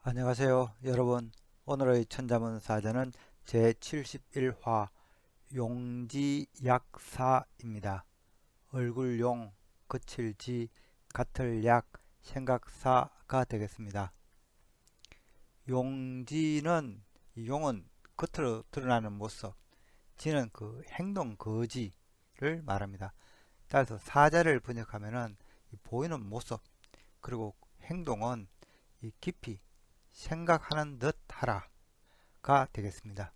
안녕하세요, 여러분. 오늘의 천자문 사전은 제71화 용지약사입니다. 얼굴용, 거칠지, 같을 약, 생각사가 되겠습니다. 용지는, 이 용은 겉으로 드러나는 모습, 지는 그 행동 거지를 말합니다. 따라서 사자를 번역하면은 이 보이는 모습, 그리고 행동은 이 깊이 생각하는 듯 하라가 되겠습니다.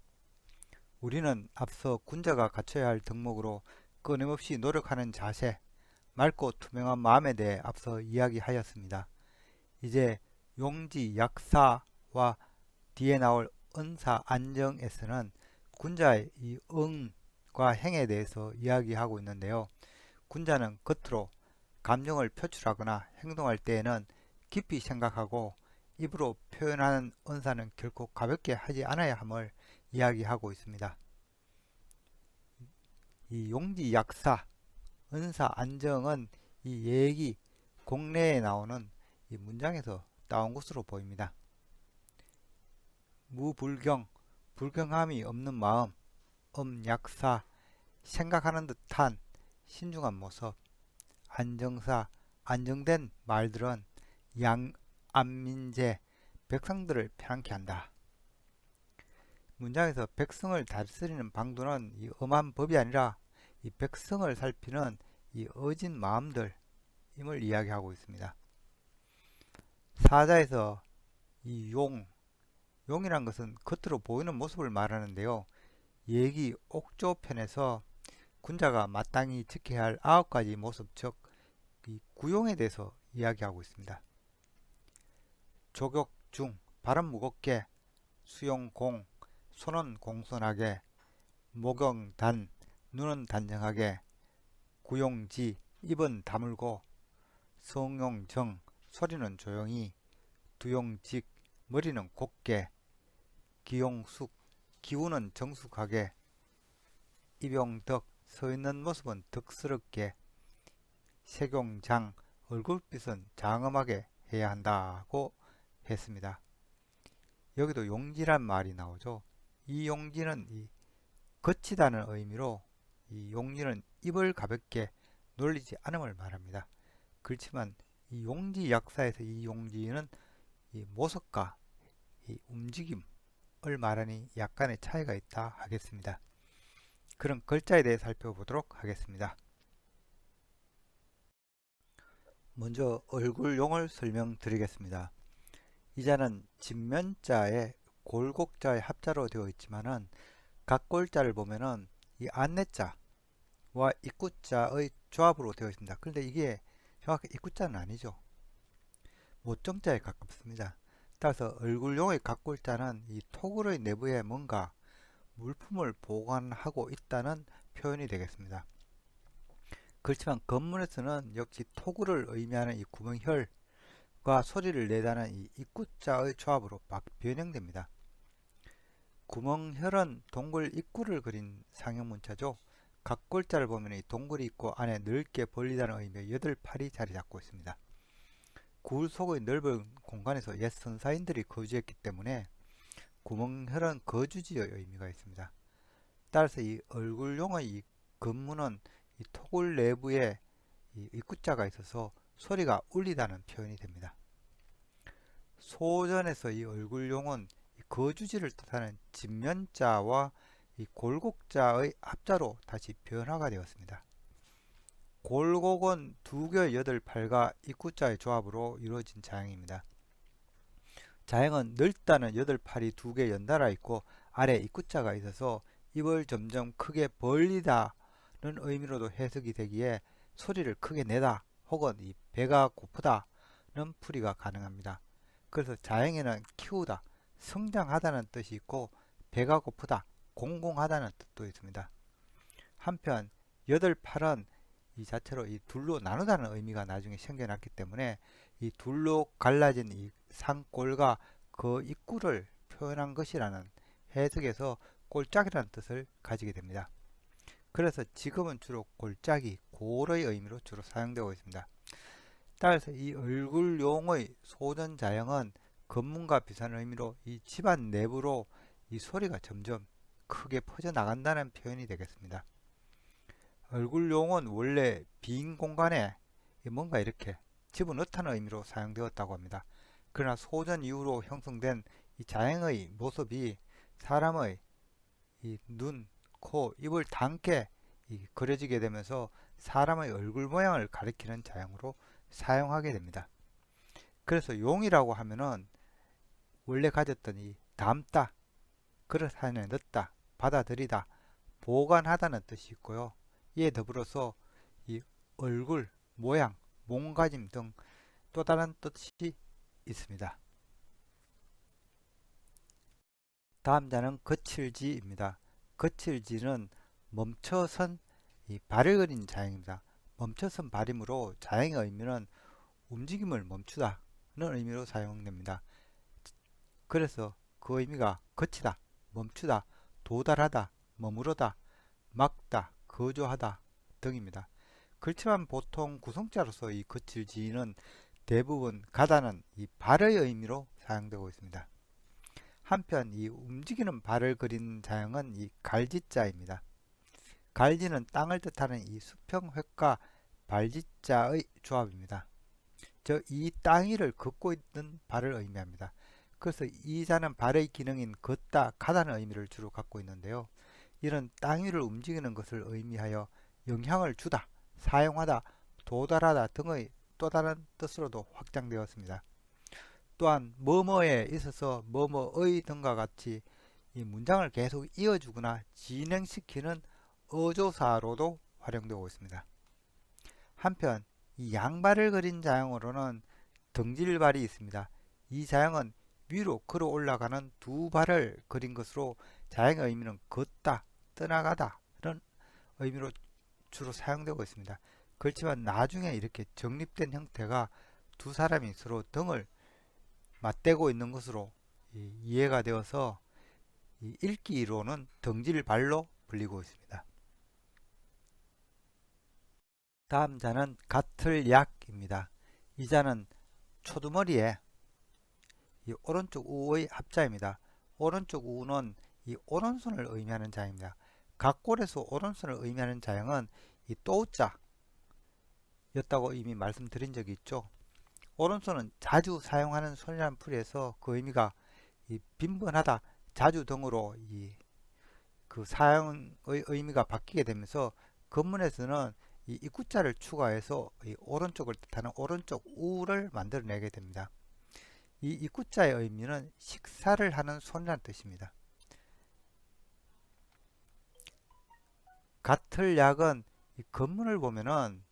우리는 앞서 군자가 갖춰야 할 덕목으로 끊임없이 노력하는 자세, 맑고 투명한 마음에 대해 앞서 이야기하였습니다. 이제 용지 약사와 뒤에 나올 은사 안정에서는 군자의 이 응과 행에 대해서 이야기하고 있는데요. 군자는 겉으로 감정을 표출하거나 행동할 때에는 깊이 생각하고 입으로 표현하는 은사는 결코 가볍게 하지 않아야 함을 이야기하고 있습니다. 이 용지 약사, 은사 안정은 이 얘기, 공례에 나오는 이 문장에서 따온 것으로 보입니다. 무불경, 불경함이 없는 마음, 약사, 생각하는 듯한 신중한 모습, 안정사, 안정된 말들은 안민제, 백성들을 편안케 한다. 문장에서 백성을 다스리는 방도는 이 엄한 법이 아니라 이 백성을 살피는 이 어진 마음들임을 이야기하고 있습니다. 사자에서 이 용이란 것은 겉으로 보이는 모습을 말하는데요. 얘기 옥조편에서 군자가 마땅히 지켜야 할 9가지 모습, 즉 이 구용에 대해서 이야기하고 있습니다. 조격 중, 발은 무겁게, 수용 공, 손은 공손하게, 목용 단, 눈은 단정하게, 구용지, 입은 다물고, 성용 정, 소리는 조용히, 두용직, 머리는 곱게, 기용숙, 기운은 정숙하게, 입용덕, 서 있는 모습은 덕스럽게, 색용장, 얼굴빛은 장엄하게 해야 한다고 했습니다. 여기도 용지란 말이 나오죠. 이 용지는 이 거치다는 의미로 이 용지는 입을 가볍게 놀리지 않음을 말합니다. 그렇지만 이 용지 약사에서 이 용지는 이 모습과 이 움직임을 말하니 약간의 차이가 있다 하겠습니다. 그럼 글자에 대해 살펴보도록 하겠습니다. 먼저 얼굴용을 설명드리겠습니다. 이 자는 진면자에 골곡자의 합자로 되어 있지만은 각 골자를 보면은 이 안내자와 입구자의 조합으로 되어 있습니다. 그런데 이게 정확히 입구자는 아니죠. 모정자에 가깝습니다. 따라서 얼굴용의 각 골자는 이 토굴의 내부에 뭔가 물품을 보관하고 있다는 표현이 되겠습니다. 그렇지만 건문에서는 역시 토굴을 의미하는 이 구멍혈과 소리를 내다는 이 입구자의 조합으로 변형됩니다. 구멍혈은 동굴 입구를 그린 상형문자죠. 각 골자를 보면 이 동굴이 있고 안에 넓게 벌리다는 의미의 8팔이 자리 잡고 있습니다. 굴 속의 넓은 공간에서 옛 선사인들이 거주했기 때문에 구멍혈은 거주지의 의미가 있습니다. 따라서 이 얼굴용의 이 건문은 이 토굴 내부에 이 입구자가 있어서 소리가 울리다는 표현이 됩니다. 소전에서 이 얼굴용은 거주지를 뜻하는 진면자와 이 골곡자의 합자로 다시 변화가 되었습니다. 골곡은 두 개의 8팔과 입구자의 조합으로 이루어진 자형입니다. 자형은 넓다는 8팔이 두 개 연달아 있고 아래 입구자가 있어서 입을 점점 크게 벌리다는 의미로도 해석이 되기에 소리를 크게 내다 혹은 이 배가 고프다는 풀이가 가능합니다. 그래서 자형에는 키우다, 성장하다는 뜻이 있고 배가 고프다, 공공하다는 뜻도 있습니다. 한편 8팔은 이 자체로 이 둘로 나누다는 의미가 나중에 생겨났기 때문에 이 둘로 갈라진 이 산골과 그 입구를 표현한 것이라는 해석에서 골짜기라는 뜻을 가지게 됩니다. 그래서 지금은 주로 골짜기, 골의 의미로 주로 사용되고 있습니다. 따라서 이 얼굴용의 소전자형은 검문과 비슷한 의미로 이 집안 내부로 이 소리가 점점 크게 퍼져나간다는 표현이 되겠습니다. 얼굴용은 원래 빈 공간에 뭔가 이렇게 집어넣다는 의미로 사용되었다고 합니다. 그러나 소전 이후로 형성된 이 자행의 모습이 사람의 이 눈, 코, 입을 닿게 그려지게 되면서 사람의 얼굴 모양을 가리키는 자형으로 사용하게 됩니다. 그래서 용이라고 하면은 원래 가졌던 이 담다, 그릇 안에 넣다, 받아들이다, 보관하다는 뜻이 있고요. 이에 더불어서 이 얼굴, 모양, 몸가짐 등 또 다른 뜻이 있습니다. 다음 자는 거칠지입니다. 거칠지는 멈춰선 이 발을 그린 자형입니다. 멈춰선 발음으로 자형의 의미는 움직임을 멈추다는 의미로 사용됩니다. 그래서 그 의미가 거치다, 멈추다, 도달하다, 머무르다, 막다, 거주하다 등입니다. 그렇지만 보통 구성자로서 이 거칠지는 대부분 가다는 이 발의 의미로 사용되고 있습니다. 한편 이 움직이는 발을 그린 자형은 이 갈지자입니다. 갈지는 땅을 뜻하는 이 수평획과 발지자의 조합입니다. 즉 이 땅 위를 걷고 있는 발을 의미합니다. 그래서 이 자는 발의 기능인 걷다, 가다는 의미를 주로 갖고 있는데요. 이런 땅 위를 움직이는 것을 의미하여 영향을 주다, 사용하다, 도달하다 등의 또 다른 뜻으로도 확장되었습니다. 또한 뭐뭐에 있어서 뭐뭐의 등과 같이 이 문장을 계속 이어주거나 진행시키는 어조사로도 활용되고 있습니다. 한편 이 양발을 그린 자형으로는 등질발이 있습니다. 이 자형은 위로 걸어 올라가는 두 발을 그린 것으로 자형의 의미는 걷다, 떠나가다는 의미로 주로 사용되고 있습니다. 그렇지만 나중에 이렇게 정립된 형태가 두 사람이 서로 등을 맞대고 있는 것으로 이해가 되어서 읽기로는 등질발로 불리고 있습니다. 다음 자는 가틀약입니다. 이 자는 초두머리에 이 오른쪽 우의 합자입니다. 오른쪽 우는 이 오른손을 의미하는 자입니다. 각골에서 오른손을 의미하는 자형은 이 또자 였다고 이미 말씀드린 적이 있죠. 오른손은 자주 사용하는 손이라는 풀이에서 그 의미가 빈번하다, 자주 등으로 그 사용의 의미가 바뀌게 되면서 건문에서는 이 입구자를 추가해서 이 오른쪽을 뜻하는 오른쪽 우를 만들어내게 됩니다. 이 입구자의 의미는 식사를 하는 손이라는 뜻입니다. 가틀약은 이 건문을 보면은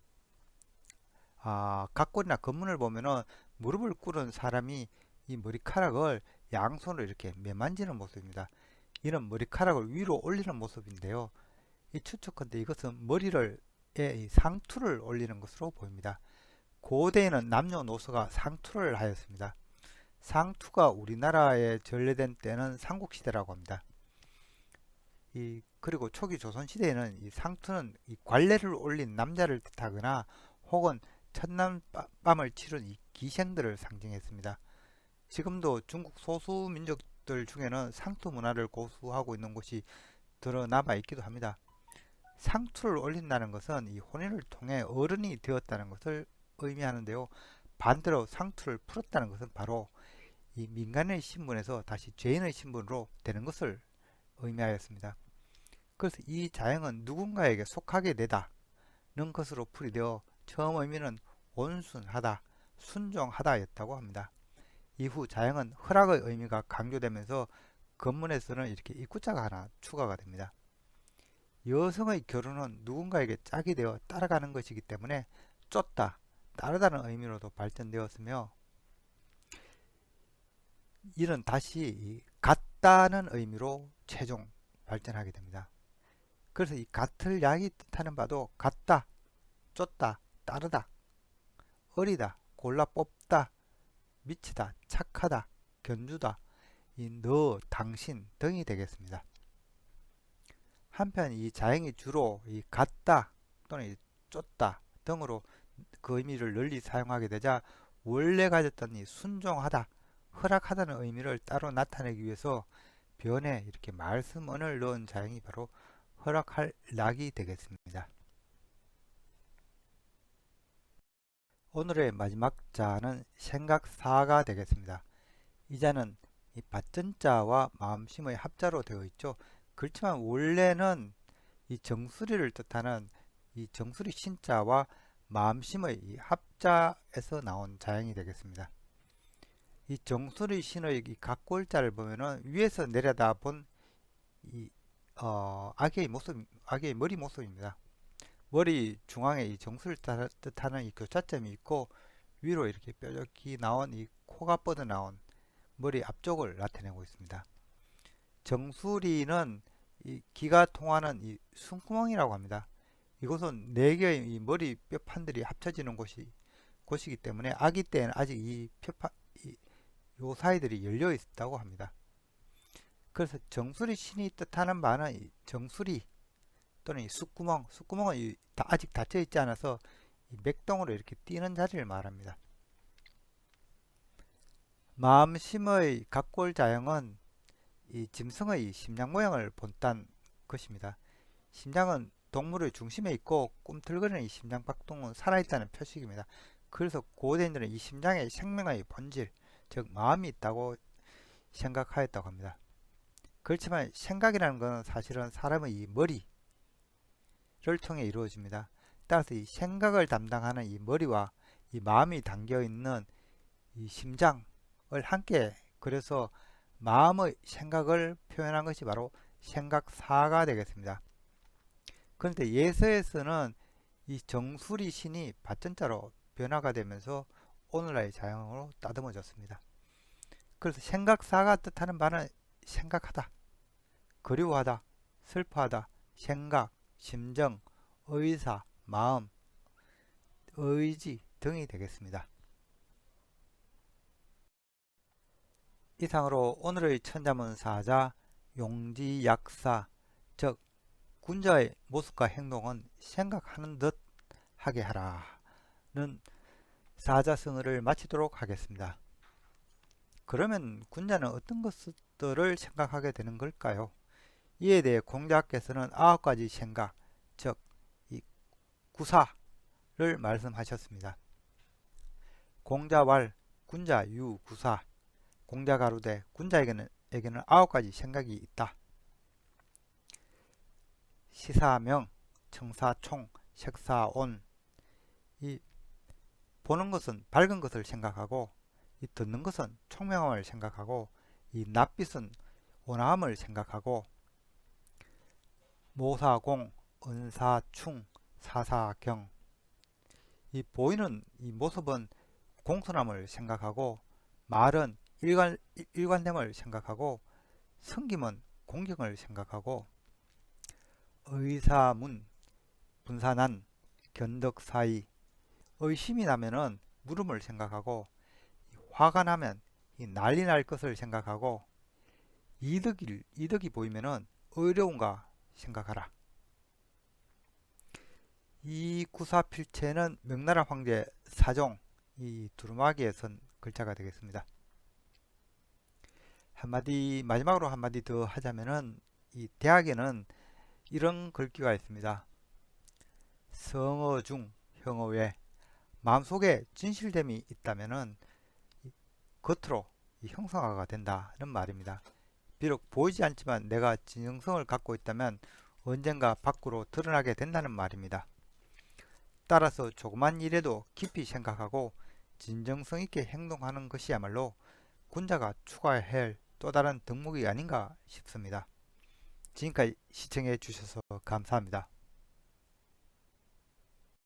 각골이나 건문을 보면은 무릎을 꿇은 사람이 이 머리카락을 양손으로 이렇게 매만지는 모습입니다. 이런 머리카락을 위로 올리는 모습인데요. 이 추측컨대 이것은 머리를 상투를 올리는 것으로 보입니다. 고대에는 남녀노소가 상투를 하였습니다. 상투가 우리나라에 전래된 때는 삼국시대라고 합니다. 그리고 초기 조선시대에는 이 상투는 이 관례를 올린 남자를 뜻하거나 혹은 첫날밤을 치른 이 기생들을 상징했습니다. 지금도 중국 소수 민족들 중에는 상투 문화를 고수하고 있는 곳이 드러남아 있기도 합니다. 상투를 올린다는 것은 이 혼인을 통해 어른이 되었다는 것을 의미하는데요. 반대로 상투를 풀었다는 것은 바로 이 민간의 신분에서 다시 죄인의 신분으로 되는 것을 의미하였습니다. 그래서 이 자형은 누군가에게 속하게 되다는 것으로 풀이되어 처음 의미는 온순하다, 순종하다 였다고 합니다. 이후 자형은 허락의 의미가 강조되면서 건문에서는 이렇게 입구자가 하나 추가가 됩니다. 여성의 결혼은 누군가에게 짝이 되어 따라가는 것이기 때문에 쫓다, 따르다는 의미로도 발전되었으며 이는 다시 같다는 의미로 최종 발전하게 됩니다. 그래서 이 같을 약이 뜻하는 바도 같다, 쫓다, 따르다, 어리다, 골라 뽑다, 미치다, 착하다, 견주다, 너, 당신 등이 되겠습니다. 한편 이 자형이 주로 같다 또는 쫓다 등으로 그 의미를 널리 사용하게 되자 원래 가졌던 순종하다, 허락하다는 의미를 따로 나타내기 위해서 변에 이렇게 말씀언을 넣은 자형이 바로 허락할 락이 되겠습니다. 오늘의 마지막 자는 생각사가 되겠습니다. 이 자는 이 받전자와 마음심의 합자로 되어 있죠. 그렇지만 원래는 이 정수리를 뜻하는 이 정수리 신자와 마음심의 이 합자에서 나온 자형이 되겠습니다. 이 정수리 신의 이 각골자를 보면은 위에서 내려다본 이 아기의 모습, 아기의 머리 모습입니다. 머리 중앙에 이 정수를 뜻하는 이 교차점이 있고 위로 이렇게 뾰족히 나온 이 코가 뻗어나온 머리 앞쪽을 나타내고 있습니다. 정수리는 이 기가 통하는 이 숨구멍이라고 합니다. 이곳은 4개의 이 머리 뼈판들이 합쳐지는 곳이기 때문에 아기 때는 아직 요 사이들이 열려 있다고 합니다. 그래서 정수리 신이 뜻하는 바는 이 정수리 또는 이 숨구멍은 아직 닫혀 있지 않아서 이 맥동으로 이렇게 뛰는 자리를 말합니다. 마음심의 각골자형은 이 짐승의 심장 모양을 본딴 것입니다. 심장은 동물의 중심에 있고 꿈틀거리는 이 심장 박동은 살아있다는 표식입니다. 그래서 고대인들은 이 심장에 생명의 본질, 즉 마음이 있다고 생각하였다고 합니다. 그렇지만 생각이라는 것은 사실은 사람의 이 머리를 통해 이루어집니다. 따라서 이 생각을 담당하는 이 머리와 이 마음이 담겨 있는 이 심장을 함께 그래서 마음의 생각을 표현한 것이 바로 생각사가 되겠습니다. 그런데 예서에서는 이 정수리 신이 받전자로 변화가 되면서 오늘날의 자형으로 따듬어졌습니다. 그래서 생각사가 뜻하는 바는 생각하다, 그리워하다, 슬퍼하다, 생각, 심정, 의사, 마음, 의지 등이 되겠습니다. 이상으로 오늘의 천자문사자 용지약사, 즉 군자의 모습과 행동은 생각하는 듯 하게 하라는 사자성어를 마치도록 하겠습니다. 그러면 군자는 어떤 것들을 생각하게 되는 걸까요? 이에 대해 공자께서는 9가지 생각, 즉 이 구사를 말씀하셨습니다. 공자왈 군자 유 구사, 공자 가로되 군자에게는 9가지 생각이 있다. 시사명, 청사총, 색사온. 이 보는 것은 밝은 것을 생각하고, 이 듣는 것은 총명함을 생각하고, 이 낯빛은 온화함을 생각하고, 모사공, 은사충, 사사경. 이 보이는 이 모습은 공손함을 생각하고, 말은 일관됨을 생각하고, 성김은 공경을 생각하고, 의사문, 분산한, 견덕사이. 의심이 나면은 물음을 생각하고, 화가 나면 이 난리 날 것을 생각하고, 이득이 보이면은 어려운가 생각하라. 이 구사필체는 명나라 황제 사종 이 두루마기에 선 글자가 되겠습니다. 마지막으로 한마디 더 하자면은 이 대학에는 이런 글귀가 있습니다. 성어 중 형어 외 마음속에 진실됨이 있다면은 겉으로 형성화가 된다는 말입니다. 비록 보이지 않지만 내가 진정성을 갖고 있다면 언젠가 밖으로 드러나게 된다는 말입니다. 따라서 조그만 일에도 깊이 생각하고 진정성 있게 행동하는 것이야말로 군자가 추가해야 할 또 다른 덕목이 아닌가 싶습니다. 지금까지 시청해 주셔서 감사합니다.